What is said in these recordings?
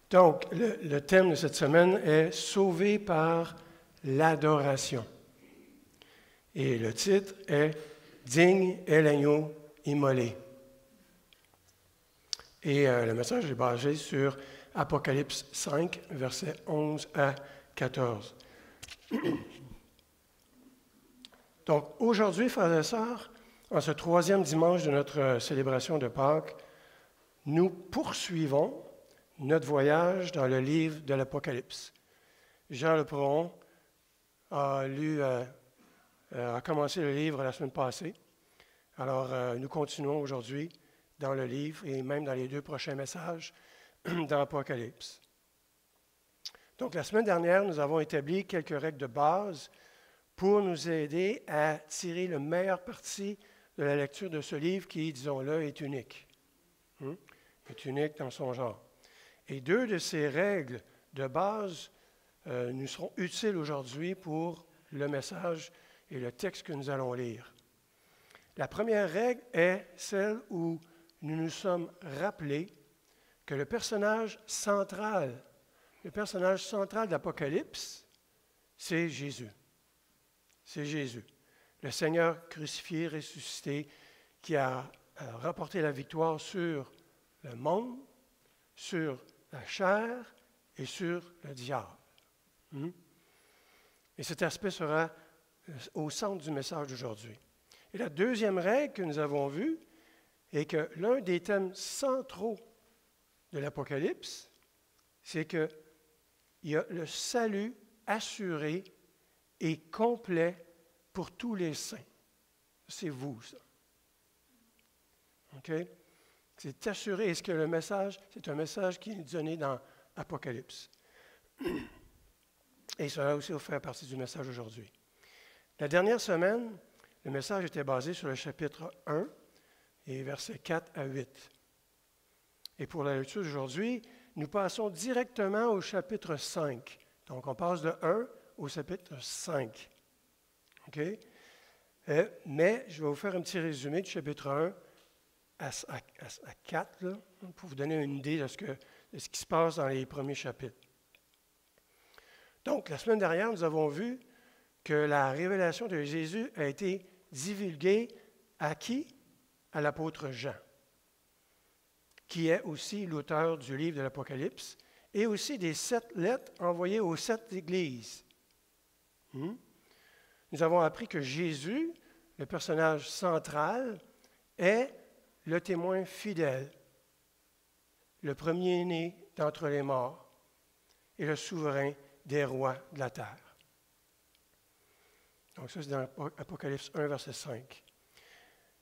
Donc, le thème de cette semaine est « Sauvé par l'adoration ». Et le titre est « Digne est l'agneau immolé ». Et le message est basé sur Apocalypse 5, versets 11 à 14. Donc, aujourd'hui, frères et sœurs, en ce troisième dimanche de notre célébration de Pâques, nous poursuivons notre voyage dans le livre de l'Apocalypse. Jean Le Prouron a commencé le livre la semaine passée. Alors, nous continuons aujourd'hui dans le livre et même dans les deux prochains messages dans l'Apocalypse. Donc, la semaine dernière, nous avons établi quelques règles de base pour nous aider à tirer le meilleur parti de la lecture de ce livre qui, disons-le, est unique. Est unique dans son genre. Et deux de ces règles de base nous seront utiles aujourd'hui pour le message et le texte que nous allons lire. La première règle est celle où nous nous sommes rappelés que le personnage central de l'Apocalypse, c'est Jésus. C'est Jésus, le Seigneur crucifié, ressuscité, qui a remporté la victoire sur le monde, sur la chair et sur le diable. Et cet aspect sera au centre du message d'aujourd'hui. Et la deuxième règle que nous avons vue est que l'un des thèmes centraux de l'Apocalypse, c'est qu'il y a le salut assuré et complet pour tous les saints. C'est vous, ça. OK? C'est assuré. Est-ce que le message, c'est un message qui est donné dans Apocalypse? Et ça va aussi faire partie du message aujourd'hui. La dernière semaine, le message était basé sur le chapitre 1 et versets 4 à 8. Et pour la lecture d'aujourd'hui, nous passons directement au chapitre 5. Donc, on passe de 1 au chapitre 5. OK? Mais je vais vous faire un petit résumé du chapitre 1 à 4, là, pour vous donner une idée de ce qui se passe dans les premiers chapitres. Donc, la semaine dernière, nous avons vu que la révélation de Jésus a été divulguée à qui? À l'apôtre Jean, qui est aussi l'auteur du livre de l'Apocalypse, et aussi des 7 lettres envoyées aux 7 églises. Nous avons appris que Jésus, le personnage central, est le témoin fidèle, le premier-né d'entre les morts et le souverain des rois de la terre. Donc ça, c'est dans Apocalypse 1, verset 5.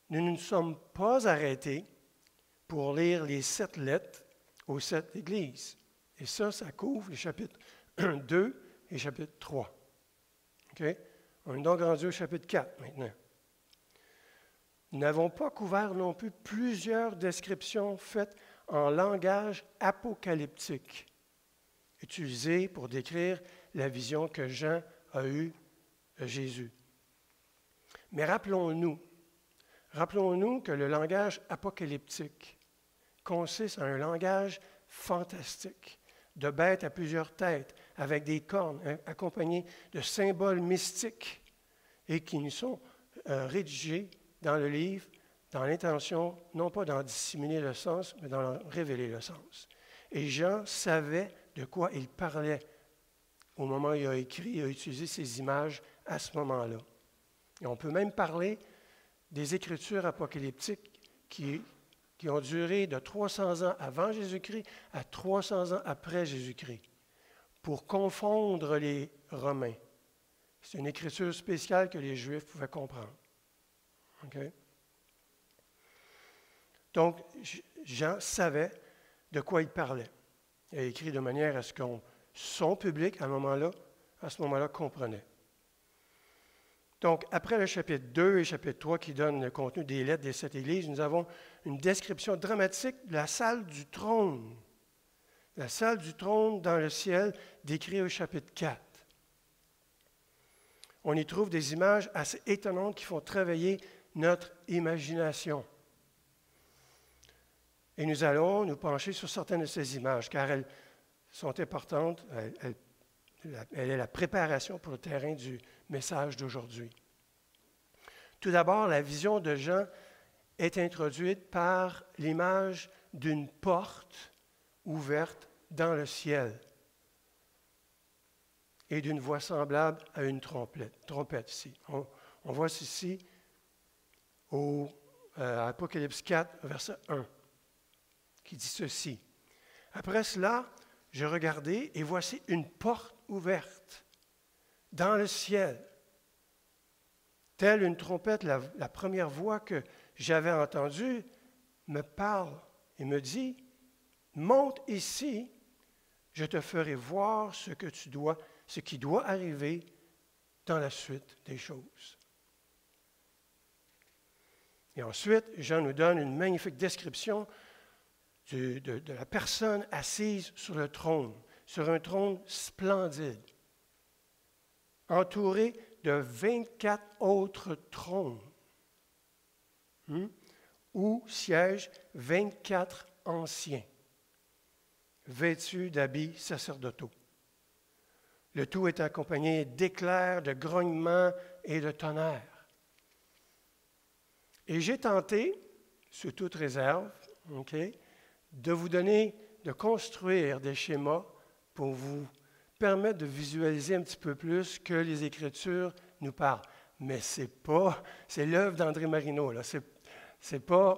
Nous ne nous sommes pas arrêtés pour lire les 7 lettres aux 7 églises. Et ça couvre les chapitres 2 et chapitre 3. OK? On est donc rendu au chapitre 4 maintenant. Nous n'avons pas couvert non plus plusieurs descriptions faites en langage apocalyptique, utilisées pour décrire la vision que Jean a eue de Jésus. Mais rappelons-nous que le langage apocalyptique consiste en un langage fantastique, de bêtes à plusieurs têtes, avec des cornes, accompagnés de symboles mystiques, et qui nous sont rédigés dans le livre, dans l'intention, non pas d'en dissimuler le sens, mais d'en révéler le sens. Et Jean savait de quoi il parlait au moment où il a écrit, il a utilisé ces images à ce moment-là. Et on peut même parler des écritures apocalyptiques qui ont duré de 300 ans avant Jésus-Christ à 300 ans après Jésus-Christ, pour confondre les Romains. C'est une écriture spéciale que les Juifs pouvaient comprendre. Okay? Donc, Jean savait de quoi il parlait. Il a écrit de manière à ce que son public, à ce moment-là, comprenait. Donc, après le chapitre 2 et le chapitre 3 qui donnent le contenu des lettres des 7 églises, nous avons une description dramatique de la salle du trône. La salle du trône dans le ciel, décrite au chapitre 4. On y trouve des images assez étonnantes qui font travailler notre imagination. Et nous allons nous pencher sur certaines de ces images, car elles sont importantes. Elle est la préparation pour le terrain du message d'aujourd'hui. Tout d'abord, la vision de Jean est introduite par l'image d'une porte ouverte dans le ciel et d'une voix semblable à une trompette ici. On voit ici au Apocalypse 4, verset 1, qui dit ceci. Après cela, je regardai et voici une porte ouverte dans le ciel. Telle une trompette, la première voix que j'avais entendue me parle et me dit, « Monte ici, je te ferai voir ce qui doit arriver dans la suite des choses. » Et ensuite, Jean nous donne une magnifique description de la personne assise sur le trône, sur un trône splendide, entouré de 24 autres trônes, où siègent 24 anciens, vêtus d'habits sacerdotaux. Le tout est accompagné d'éclairs, de grognements et de tonnerres. Et j'ai tenté, sous toute réserve, de construire des schémas pour vous permettre de visualiser un petit peu plus que les Écritures nous parlent. Mais c'est l'œuvre d'André Marino. C'est pas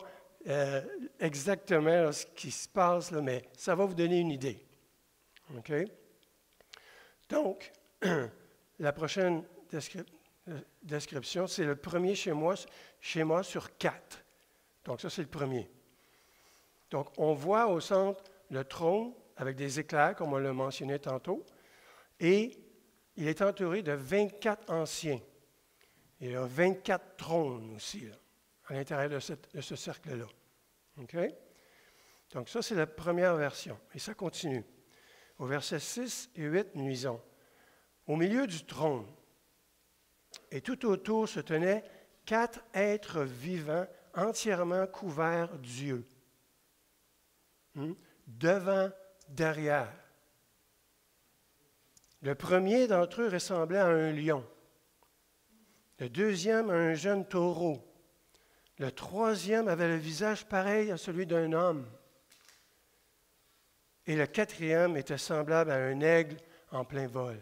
exactement ce qui se passe, là, mais ça va vous donner une idée. OK? Donc, la prochaine description, c'est le premier schéma sur 4. Donc, ça, c'est le premier. Donc, on voit au centre le trône avec des éclairs, comme on l'a mentionné tantôt, et il est entouré de 24 anciens. Il y a 24 trônes aussi, là, à l'intérieur de ce cercle-là. OK? Donc, ça, c'est la première version. Et ça continue. Au verset 6 et 8, nous lisons. Au milieu du trône, et tout autour se tenaient 4 êtres vivants entièrement couverts d'yeux. Devant, derrière. Le premier d'entre eux ressemblait à un lion. Le deuxième à un jeune taureau. Le troisième avait le visage pareil à celui d'un homme. Et le quatrième était semblable à un aigle en plein vol.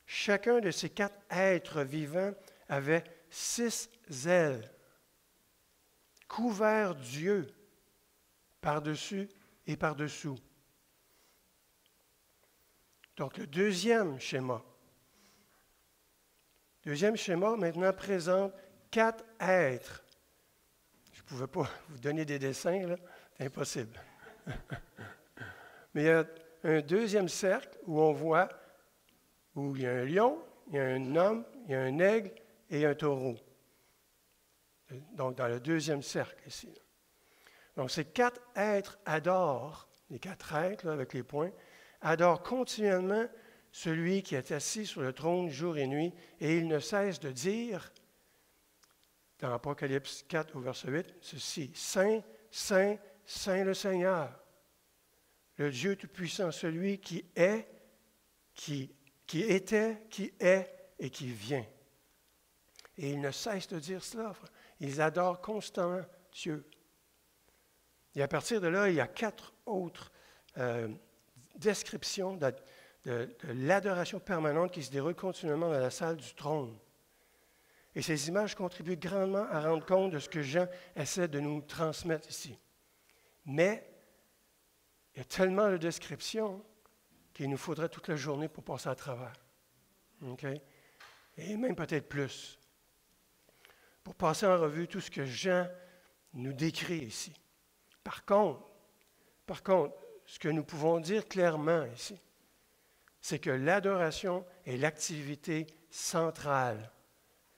Chacun de ces 4 êtres vivants avait 6 ailes, couverts d'yeux, par-dessus et par-dessous. Donc, le deuxième schéma maintenant présente 4 êtres. Je ne pouvais pas vous donner des dessins, là, c'est impossible. Mais il y a un deuxième cercle où il y a un lion, il y a un homme, il y a un aigle et un taureau. Donc, dans le deuxième cercle ici. Donc, ces 4 êtres adorent, les 4 êtres là, avec les points, adorent continuellement celui qui est assis sur le trône jour et nuit, et il ne cesse de dire, dans Apocalypse 4 au verset 8, ceci, « Saint, Saint, Saint le Seigneur, le Dieu Tout-Puissant, celui qui est, qui était, qui est et qui vient. » Et ils ne cessent de dire cela. Ils adorent constamment Dieu. Et à partir de là, il y a 4 autres descriptions de l'adoration permanente qui se déroule continuellement dans la salle du trône. Et ces images contribuent grandement à rendre compte de ce que Jean essaie de nous transmettre ici. Mais il y a tellement de descriptions qu'il nous faudrait toute la journée pour passer à travers. Okay? Et même peut-être plus. Pour passer en revue tout ce que Jean nous décrit ici. Par contre, ce que nous pouvons dire clairement ici, c'est que l'adoration est l'activité centrale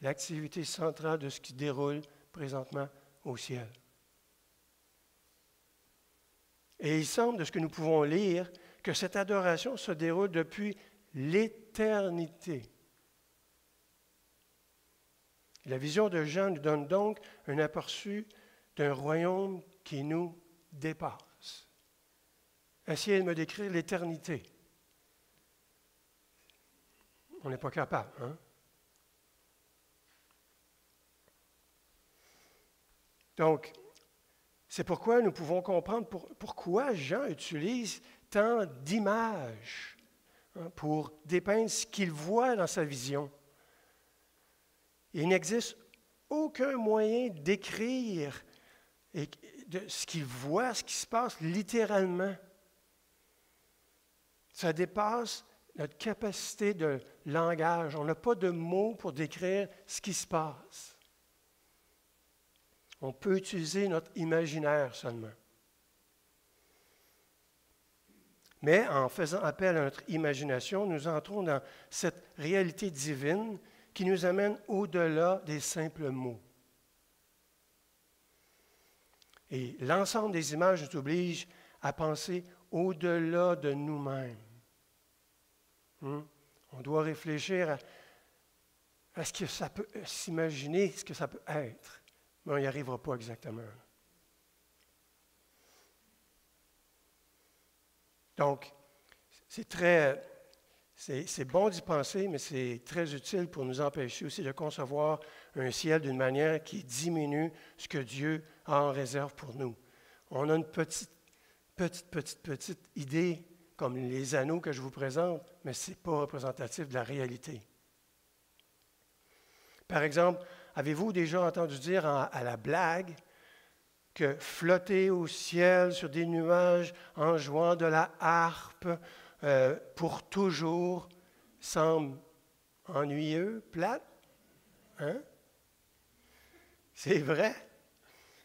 de ce qui déroule présentement au ciel. Et il semble, de ce que nous pouvons lire, que cette adoration se déroule depuis l'éternité. La vision de Jean nous donne donc un aperçu d'un royaume qui nous dépasse. essayer de me décrire l'éternité. On n'est pas capable, hein? Donc, c'est pourquoi nous pouvons comprendre pourquoi Jean utilise tant d'images, hein, pour dépeindre ce qu'il voit dans sa vision. Il n'existe aucun moyen d'écrire ce qu'il voit, ce qui se passe littéralement. Ça dépasse notre capacité de langage. On n'a pas de mots pour décrire ce qui se passe. On peut utiliser notre imaginaire seulement. Mais en faisant appel à notre imagination, nous entrons dans cette réalité divine qui nous amène au-delà des simples mots. Et l'ensemble des images nous oblige à penser au-delà de nous-mêmes. On doit réfléchir à ce que ça peut s'imaginer, ce que ça peut être. Mais on n'y arrivera pas exactement. Donc, c'est bon d'y penser, mais c'est très utile pour nous empêcher aussi de concevoir un ciel d'une manière qui diminue ce que Dieu a en réserve pour nous. On a une petite idée, comme les anneaux que je vous présente, mais ce n'est pas représentatif de la réalité. Par exemple, avez-vous déjà entendu dire à la blague que flotter au ciel sur des nuages en jouant de la harpe pour toujours semble ennuyeux, plate? Hein? C'est vrai.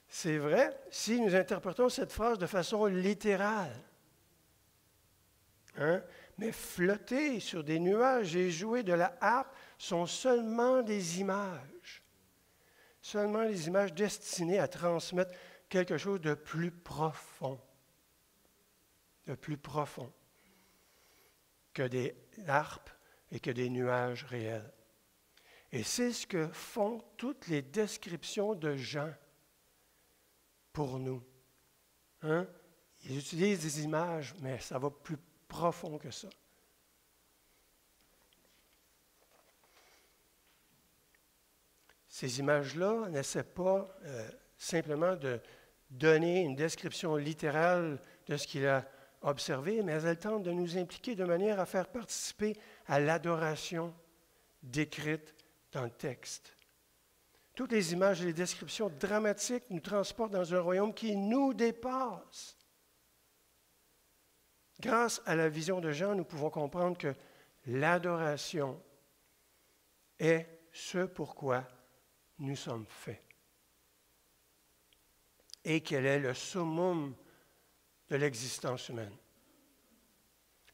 C'est vrai si nous interprétons cette phrase de façon littérale. Hein? Mais flotter sur des nuages et jouer de la harpe sont seulement des images. Seulement des images destinées à transmettre quelque chose de plus profond. De plus profond que des harpes et que des nuages réels. Et c'est ce que font toutes les descriptions de Jean pour nous. Hein? Ils utilisent des images, mais ça va plus profond que ça. Ces images-là n'essaient pas simplement de donner une description littérale de ce qu'il a observé, mais elles tentent de nous impliquer de manière à faire participer à l'adoration décrite dans le texte. Toutes les images et les descriptions dramatiques nous transportent dans un royaume qui nous dépasse. Grâce à la vision de Jean, nous pouvons comprendre que l'adoration est ce pourquoi nous sommes faits. Et qu'elle est le summum de l'existence humaine.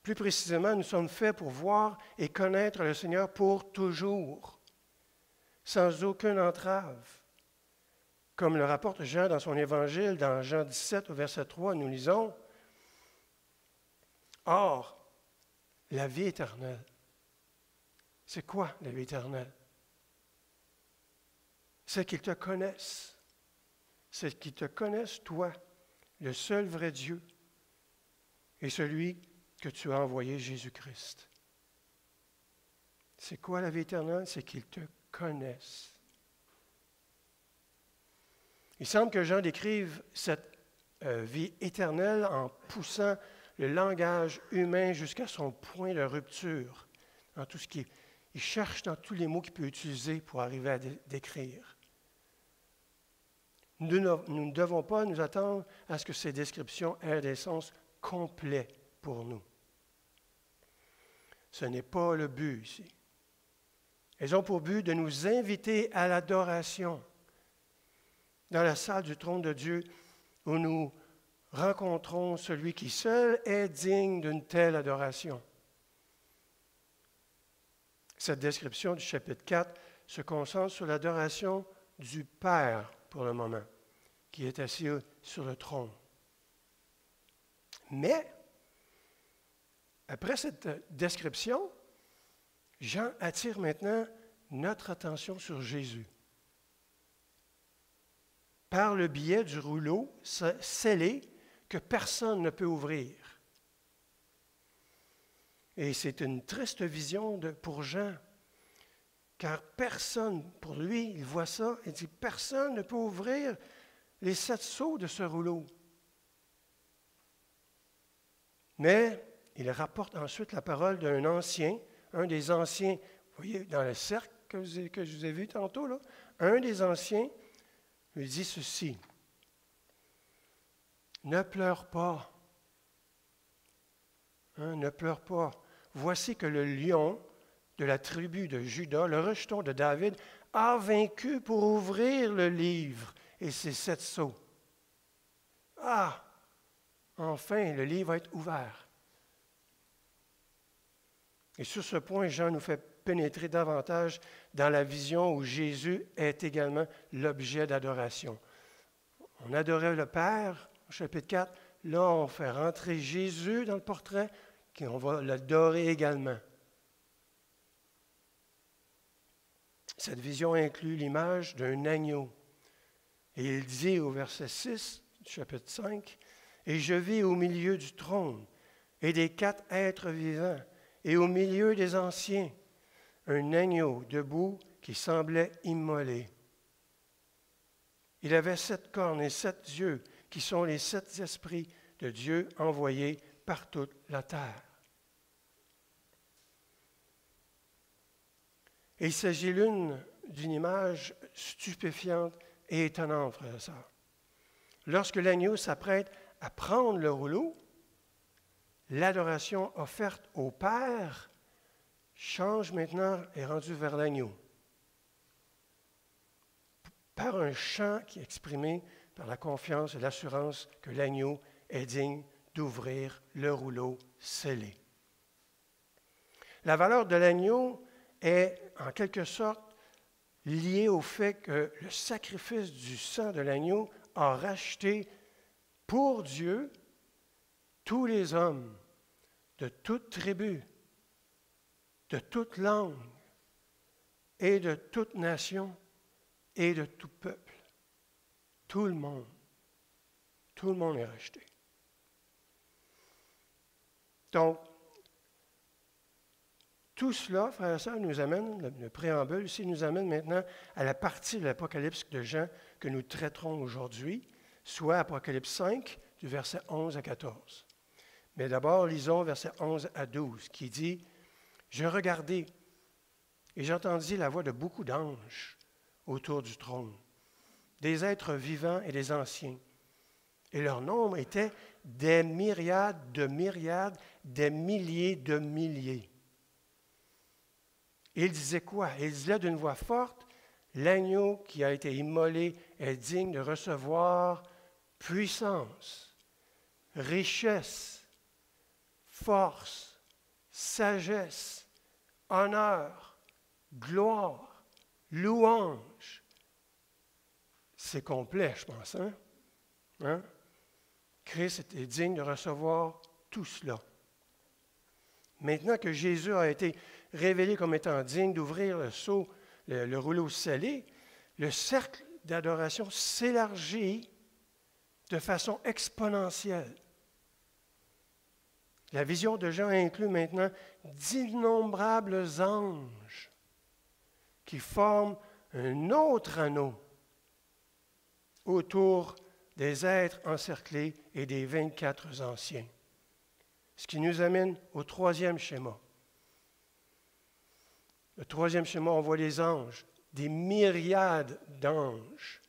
Plus précisément, nous sommes faits pour voir et connaître le Seigneur pour toujours, sans aucune entrave. Comme le rapporte Jean dans son évangile, dans Jean 17, au verset 3, nous lisons « Or, la vie éternelle. » C'est quoi la vie éternelle? C'est qu'ils te connaissent. C'est qu'ils te connaissent, toi, le seul vrai Dieu, et celui que tu as envoyé, Jésus-Christ. C'est quoi la vie éternelle? C'est qu'ils te connaissent. Il semble que Jean décrive cette vie éternelle en poussant le langage humain jusqu'à son point de rupture, dans tout ce qui il cherche dans tous les mots qu'il peut utiliser pour arriver à décrire. Nous ne devons pas nous attendre à ce que ces descriptions aient des sens complets pour nous. Ce n'est pas le but ici. Elles ont pour but de nous inviter à l'adoration dans la salle du trône de Dieu où nous rencontrons celui qui seul est digne d'une telle adoration. Cette description du chapitre 4 se concentre sur l'adoration du Père pour le moment, qui est assis sur le trône. Mais, après cette description, Jean attire maintenant notre attention sur Jésus. Par le biais du rouleau scellé que personne ne peut ouvrir. Et c'est une triste vision pour Jean, car personne, pour lui, il voit ça, il dit, personne ne peut ouvrir les 7 sceaux de ce rouleau. Mais il rapporte ensuite la parole d'un ancien, un des anciens, vous voyez, dans le cercle que je vous ai vu tantôt, là, un des anciens lui dit ceci, « Ne pleure pas, ne pleure pas. Voici que le lion de la tribu de Juda, le rejeton de David, a vaincu pour ouvrir le livre et ses 7 sceaux. Ah! Enfin, le livre va être ouvert. » Et sur ce point, Jean nous fait pénétrer davantage dans la vision où Jésus est également l'objet d'adoration. On adorait le Père, au chapitre 4. Là, on fait rentrer Jésus dans le portrait, qu'on va l'adorer également. Cette vision inclut l'image d'un agneau. Et il dit au verset 6 du chapitre 5, « Et je vis au milieu du trône et des 4 êtres vivants, et au milieu des anciens, un agneau debout qui semblait immolé. Il avait 7 cornes et 7 yeux, qui sont les 7 esprits de Dieu envoyés par toute la terre. » Et il s'agit d'une image stupéfiante et étonnante, frères et sœurs. Lorsque l'agneau s'apprête à prendre le rouleau, l'adoration offerte au Père change maintenant et est rendue vers l'agneau. Par un chant qui est exprimé par la confiance et l'assurance que l'agneau est digne d'ouvrir le rouleau scellé. La valeur de l'agneau est en quelque sorte liée au fait que le sacrifice du sang de l'agneau a racheté pour Dieu tous les hommes de toute tribu, de toute langue et de toute nation et de tout peuple. Tout le monde est racheté. Donc, tout cela, frères et sœurs, nous amène, le préambule ici nous amène maintenant à la partie de l'Apocalypse de Jean que nous traiterons aujourd'hui, soit Apocalypse 5, du verset 11 à 14. Mais d'abord, lisons versets 11 à 12, qui dit, « Je regardai, et j'entendis la voix de beaucoup d'anges autour du trône, des êtres vivants et des anciens. Et leur nombre était des myriades de myriades, des milliers de milliers. Et il disait quoi? Il disait d'une voix forte, « L'agneau qui a été immolé est digne de recevoir puissance, richesse, force, sagesse, honneur, gloire, louange. » C'est complet, je pense. Hein? Christ est digne de recevoir tout cela. Maintenant que Jésus a été révélé comme étant digne d'ouvrir le sceau, le rouleau scellé, le cercle d'adoration s'élargit de façon exponentielle. La vision de Jean inclut maintenant d'innombrables anges qui forment un autre anneau autour des êtres encerclés et des 24 anciens. Ce qui nous amène au 3e schéma. Le 3e schéma, on voit les anges, des myriades d'anges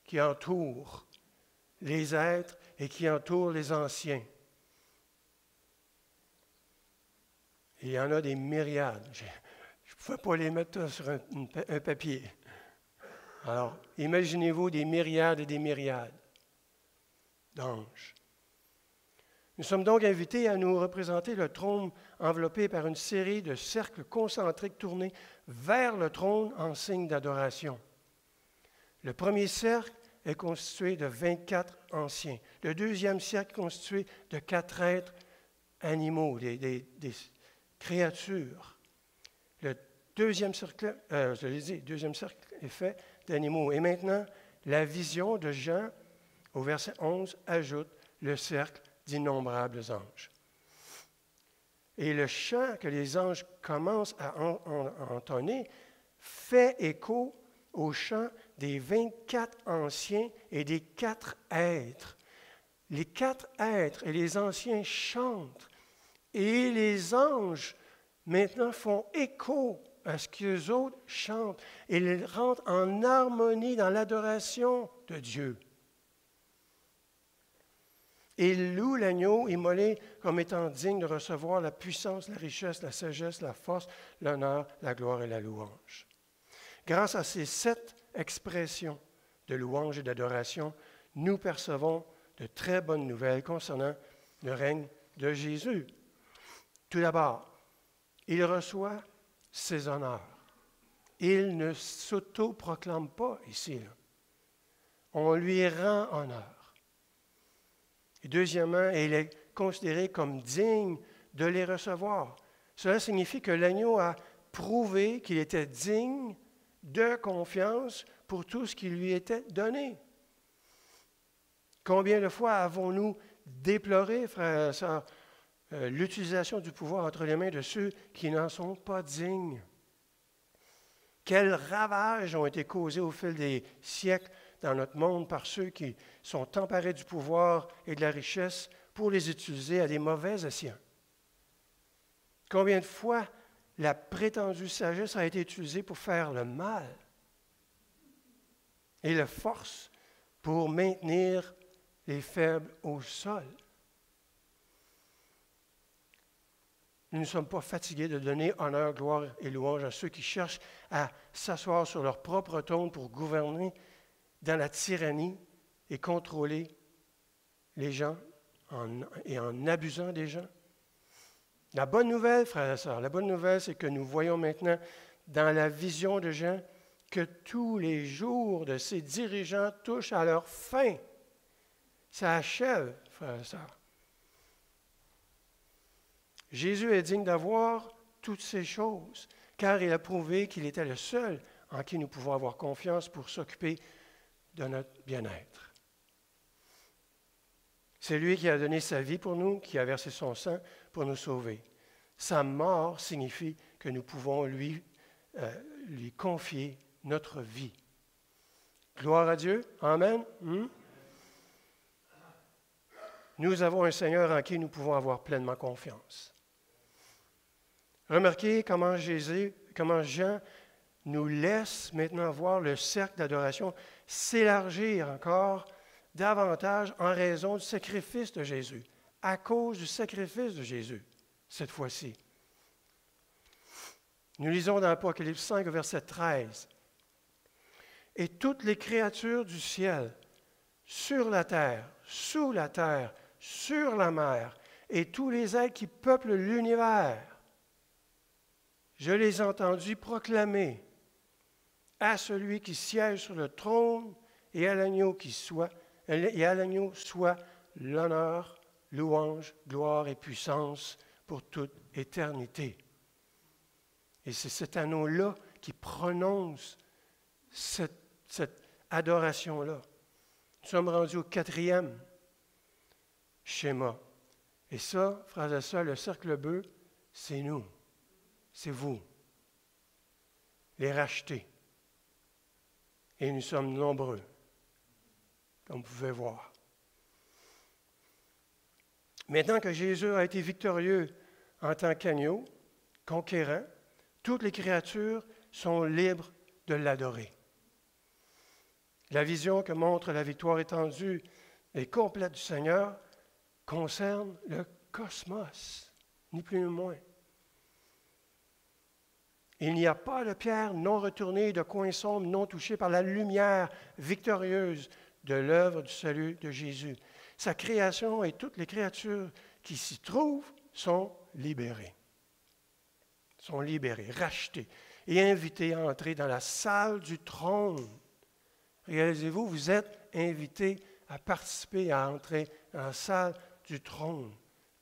qui entourent les êtres et qui entourent les anciens. Il y en a des myriades. Je ne pouvais pas les mettre sur un papier. Alors, imaginez-vous des myriades et des myriades d'anges. Nous sommes donc invités à nous représenter le trône enveloppé par une série de cercles concentriques tournés vers le trône en signe d'adoration. Le premier cercle est constitué de 24 anciens. Le deuxième cercle est constitué de 4 êtres animaux, des créatures. Le deuxième cercle, deuxième cercle est fait d'animaux. Et maintenant, la vision de Jean, au verset 11, ajoute le cercle d'innombrables anges. Et le chant que les anges commencent à entonner fait écho au chant des 24 anciens et des 4 êtres. Les 4 êtres et les anciens chantent. Et les anges, maintenant, font écho à ce qu'eux autres chantent. Et ils rentrent en harmonie dans l'adoration de Dieu. Et ils louent l'agneau immolé comme étant digne de recevoir la puissance, la richesse, la sagesse, la force, l'honneur, la gloire et la louange. Grâce à ces 7 expressions de louange et d'adoration, nous percevons de très bonnes nouvelles concernant le règne de Jésus. Tout d'abord, il reçoit ses honneurs. Il ne s'auto-proclame pas ici. Là. On lui rend honneur. Et deuxièmement, il est considéré comme digne de les recevoir. Cela signifie que l'agneau a prouvé qu'il était digne de confiance pour tout ce qui lui était donné. Combien de fois avons-nous déploré, frères et sœurs, l'utilisation du pouvoir entre les mains de ceux qui n'en sont pas dignes? Quels ravages ont été causés au fil des siècles dans notre monde par ceux qui sont emparés du pouvoir et de la richesse pour les utiliser à des mauvais escients? Combien de fois la prétendue sagesse a été utilisée pour faire le mal et la force pour maintenir les faibles au sol? Nous ne sommes pas fatigués de donner honneur, gloire et louange à ceux qui cherchent à s'asseoir sur leur propre trône pour gouverner dans la tyrannie et contrôler les gens et en abusant des gens. La bonne nouvelle, frères et sœurs, la bonne nouvelle, c'est que nous voyons maintenant dans la vision de Jean que tous les jours de ces dirigeants touchent à leur fin. Ça achève, frères et sœurs. Jésus est digne d'avoir toutes ces choses, car il a prouvé qu'il était le seul en qui nous pouvons avoir confiance pour s'occuper de notre bien-être. C'est lui qui a donné sa vie pour nous, qui a versé son sang pour nous sauver. Sa mort signifie que nous pouvons lui confier notre vie. Gloire à Dieu. Amen. Nous avons un Seigneur en qui nous pouvons avoir pleinement confiance. Remarquez comment Jean nous laisse maintenant voir le cercle d'adoration s'élargir encore davantage en raison du sacrifice de Jésus, à cause du sacrifice de Jésus, cette fois-ci. Nous lisons dans Apocalypse 5, verset 13. « Et toutes les créatures du ciel, sur la terre, sous la terre, sur la mer, et tous les êtres qui peuplent l'univers, je les ai entendus proclamer à celui qui siège sur le trône et à l'agneau soit l'honneur, louange, gloire et puissance pour toute éternité. » Et c'est cet anneau-là qui prononce cette adoration-là. Nous sommes rendus au 4e schéma. Et ça, frères et sœurs, le cercle bleu, c'est nous. C'est vous. Les rachetés. Et nous sommes nombreux, comme vous pouvez voir. Maintenant que Jésus a été victorieux en tant qu'agneau, conquérant, toutes les créatures sont libres de l'adorer. La vision que montre la victoire étendue et complète du Seigneur concerne le cosmos, ni plus ni moins. Il n'y a pas de pierre non retournée, de coin sombre non touché par la lumière victorieuse de l'œuvre du salut de Jésus. Sa création et toutes les créatures qui s'y trouvent sont libérées. Sont libérées, rachetées et invitées à entrer dans la salle du trône. Réalisez-vous, vous êtes invités à participer, à entrer dans la salle du trône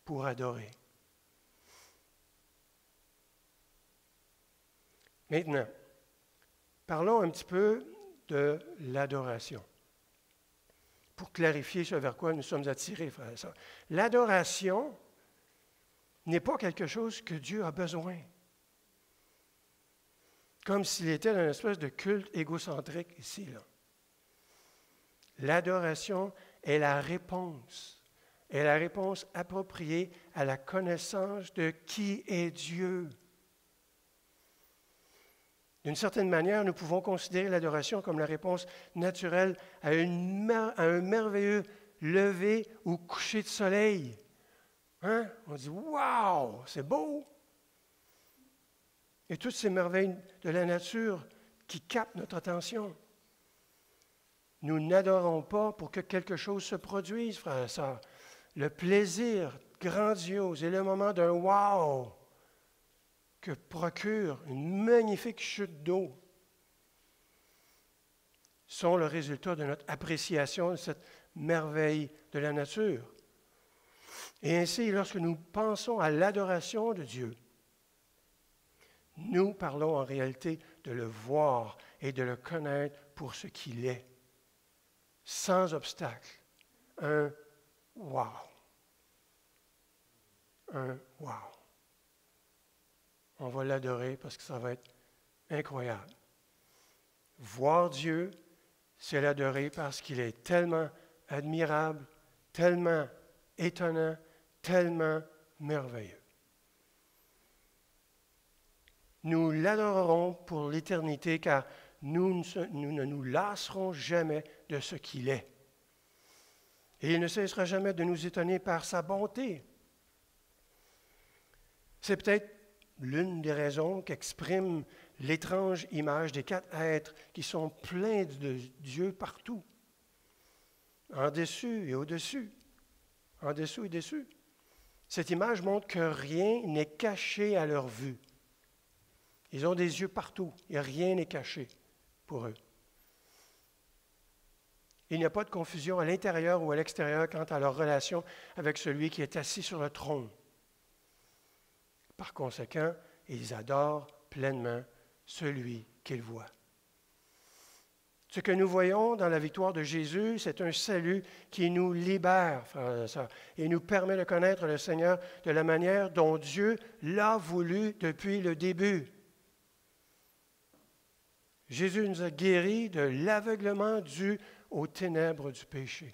pour adorer. Maintenant, parlons un petit peu de l'adoration, pour clarifier ce vers quoi nous sommes attirés, frères et sœurs. L'adoration n'est pas quelque chose que Dieu a besoin. Comme s'il était dans une espèce de culte égocentrique ici, là. L'adoration est la réponse appropriée à la connaissance de qui est Dieu. D'une certaine manière, nous pouvons considérer l'adoration comme la réponse naturelle à un merveilleux lever ou coucher de soleil. Hein? On dit « Wow, c'est beau! » Et toutes ces merveilles de la nature qui captent notre attention. Nous n'adorons pas pour que quelque chose se produise, frères et sœurs. Le plaisir grandiose et le moment d'un « wow » que procure une magnifique chute d'eau sont le résultat de notre appréciation de cette merveille de la nature. Et ainsi, lorsque nous pensons à l'adoration de Dieu, nous parlons en réalité de le voir et de le connaître pour ce qu'il est, sans obstacle. Un « wow ». Un « wow ». On va l'adorer parce que ça va être incroyable. Voir Dieu, c'est l'adorer parce qu'il est tellement admirable, tellement étonnant, tellement merveilleux. Nous l'adorerons pour l'éternité car nous ne nous lasserons jamais de ce qu'il est. Et il ne cessera jamais de nous étonner par sa bonté. C'est peut-être l'une des raisons qu'exprime l'étrange image des 4 êtres qui sont pleins de Dieu partout, en dessus et au-dessus, en dessous et dessus. Cette image montre que rien n'est caché à leur vue. Ils ont des yeux partout et rien n'est caché pour eux. Il n'y a pas de confusion à l'intérieur ou à l'extérieur quant à leur relation avec celui qui est assis sur le trône. Par conséquent, ils adorent pleinement celui qu'ils voient. Ce que nous voyons dans la victoire de Jésus, c'est un salut qui nous libère, frères et sœurs, et nous permet de connaître le Seigneur de la manière dont Dieu l'a voulu depuis le début. Jésus nous a guéris de l'aveuglement dû aux ténèbres du péché.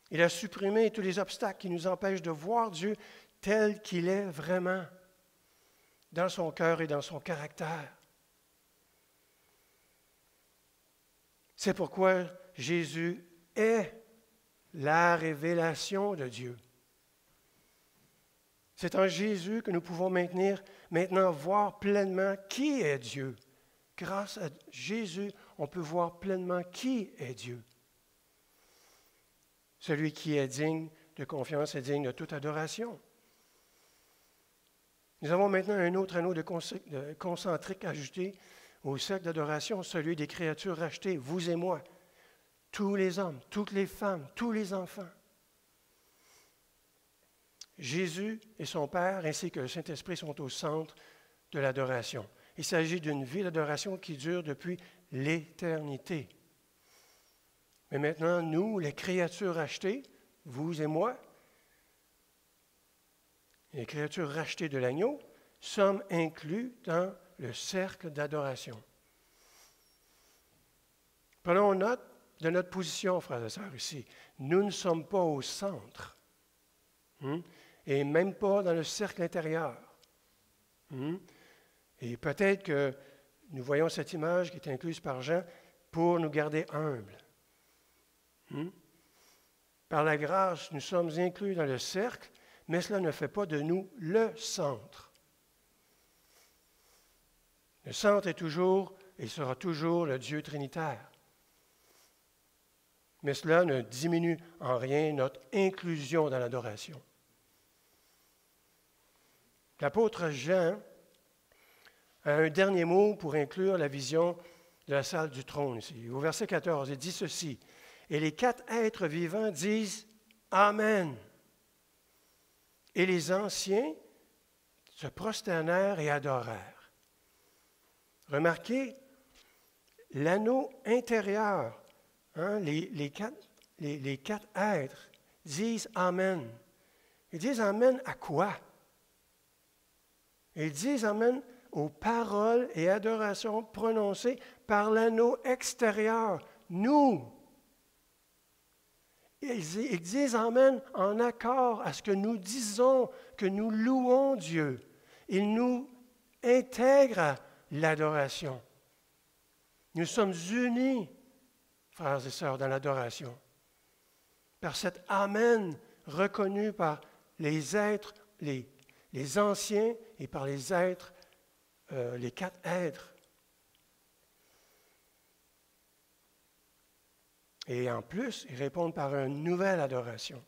Il a supprimé tous les obstacles qui nous empêchent de voir Dieu tel qu'il est vraiment, dans son cœur et dans son caractère. C'est pourquoi Jésus est la révélation de Dieu. C'est en Jésus que nous pouvons maintenant voir pleinement qui est Dieu. Grâce à Jésus, on peut voir pleinement qui est Dieu. Celui qui est digne de confiance et digne de toute adoration. Nous avons maintenant un autre anneau de concentrique ajouté au cercle d'adoration, celui des créatures rachetées, vous et moi, tous les hommes, toutes les femmes, tous les enfants. Jésus et son Père, ainsi que le Saint-Esprit, sont au centre de l'adoration. Il s'agit d'une vie d'adoration qui dure depuis l'éternité. Mais maintenant, nous, les créatures rachetées, vous et moi, les créatures rachetées de l'agneau, sommes inclus dans le cercle d'adoration. Prenons note de notre position, frères et sœurs, ici. Nous ne sommes pas au centre, et même pas dans le cercle intérieur. Et peut-être que nous voyons cette image qui est incluse par Jean pour nous garder humbles. Par la grâce, nous sommes inclus dans le cercle, mais cela ne fait pas de nous le centre. Le centre est toujours et sera toujours le Dieu trinitaire. Mais cela ne diminue en rien notre inclusion dans l'adoration. L'apôtre Jean a un dernier mot pour inclure la vision de la salle du trône ici. Au verset 14, il dit ceci, « Et les 4 êtres vivants disent « Amen ». Et les anciens se prosternèrent et adorèrent. Remarquez l'anneau intérieur, les 4 êtres disent « Amen ». Ils disent amen à quoi? Ils disent amen aux paroles et adorations prononcées par l'anneau extérieur, nous. Ils disent amen en accord à ce que nous disons, que nous louons Dieu. Ils nous intègrent à l'adoration. Nous sommes unis, frères et sœurs, dans l'adoration. Par cet amen reconnu par les êtres, les anciens et par les êtres, les 4 êtres. Et en plus, ils répondent par une nouvelle adoration.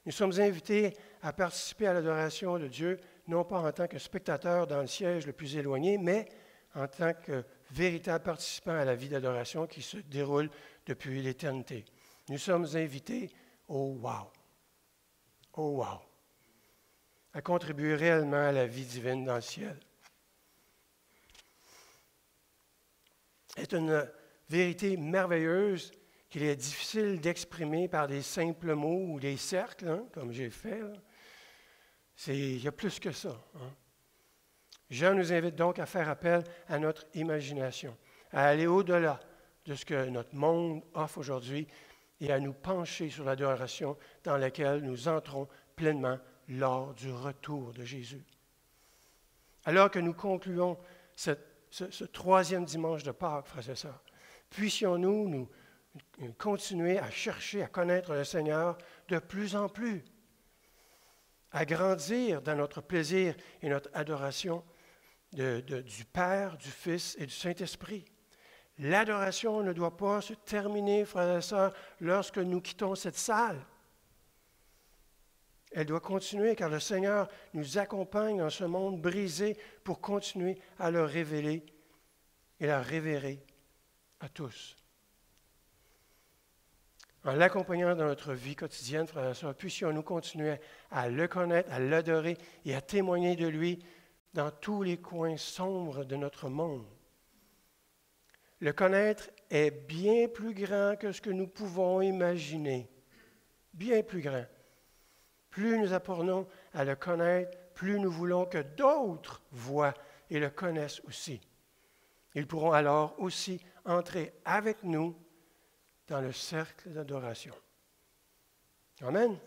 Nous sommes invités à participer à l'adoration de Dieu, non pas en tant que spectateurs dans le siège le plus éloigné, mais en tant que véritables participants à la vie d'adoration qui se déroule depuis l'éternité. Nous sommes invités au wow, à contribuer réellement à la vie divine dans le ciel. C'est une vérité merveilleuse qu'il est difficile d'exprimer par des simples mots ou des cercles, hein, comme j'ai fait. Il y a plus que ça. Hein. Jean nous invite donc à faire appel à notre imagination, à aller au-delà de ce que notre monde offre aujourd'hui et à nous pencher sur l'adoration dans laquelle nous entrons pleinement lors du retour de Jésus. Alors que nous concluons ce 3e dimanche de Pâques, frères et sœurs, puissions-nous nous continuer à chercher à connaître le Seigneur de plus en plus, à grandir dans notre plaisir et notre adoration du Père, du Fils et du Saint-Esprit. L'adoration ne doit pas se terminer, frères et sœurs, lorsque nous quittons cette salle. Elle doit continuer car le Seigneur nous accompagne dans ce monde brisé pour continuer à le révéler et la révérer à tous. En l'accompagnant dans notre vie quotidienne, frères et sœurs, puissions-nous continuer à le connaître, à l'adorer et à témoigner de lui dans tous les coins sombres de notre monde. Le connaître est bien plus grand que ce que nous pouvons imaginer. Bien plus grand. Plus nous apprenons à le connaître, plus nous voulons que d'autres voient et le connaissent aussi. Ils pourront alors aussi entrer avec nous dans le cercle d'adoration. Amen.